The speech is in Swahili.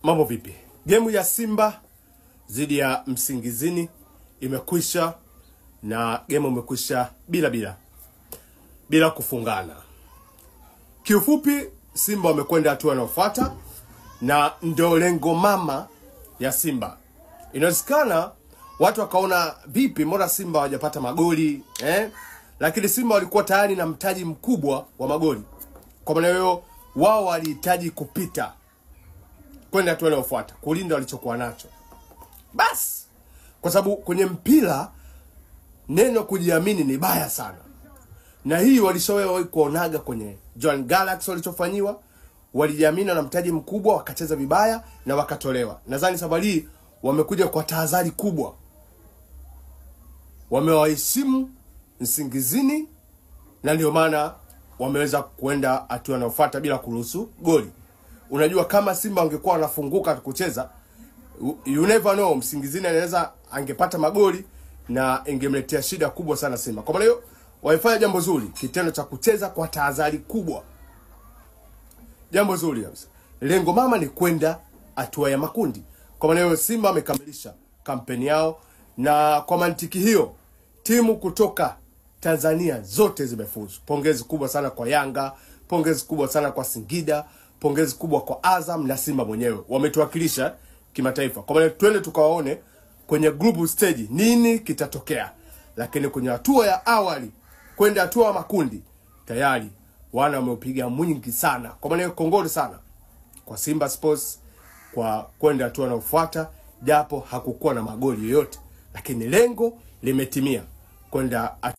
Mambo vipi? Game ya Simba dhidi ya Msingizini imekwisha na game imekwisha bila kufungana. Kiufupi Simba wamekwenda hatua inayofuata na ndio lengo mama ya Simba. Inawezekana watu wakaona vipi mbona Simba hawajapata magoli lakini Simba walikuwa tayari na mtaji mkubwa wa magoli. Kwa maana hiyo wao walihitaji kupita kwenda hatua inayofuata, kulinda walichokuwa nacho. Bas, kwa sababu kwenye mpira neno kujiamini ni baya sana. Na hii walishawahi kuonaga kwenye John Galaxy walichofanyiwa, walijiamini na mtaji mkubwa wakacheza vibaya na wakatolewa. Nadhani safari wamekuja kwa tahadhari kubwa. Wamewaheshimu Msingizini na ndio maana wameweza kuenda hatua inayofuata bila kuruhusu goli. Unajua kama Simba wangekuwa wanafunguka kucheza, you never know, Msingizini anaweza angepata magoli na ingemletea shida kubwa sana Simba. Kwa maana hiyo walifanya jambo zuri, kitendo cha kucheza kwa tahadhari kubwa. Jambo zuri kabisa. Lengo mama ni kwenda hatua ya makundi. Kwa maana hiyo Simba wamekamilisha kampeni yao, na kwa mantiki hiyo timu kutoka Tanzania zote zimefuzu. Pongezi kubwa sana kwa Yanga, pongezi kubwa sana kwa Singida, pongezi kubwa kwa Azam na Simba mwenyewe. Wametuwakilisha kimataifa. Kwa maana twende tukawaone kwenye group stage nini kitatokea. Lakini kwenye hatua ya awali kwenda hatua ya makundi tayari wana wameupiga mwingi sana. Kwa maana kongole sana kwa Simba Sports kwa kwenda hatua inayofuata, japo hakukuwa na magoli yoyote, lakini lengo limetimia kwenda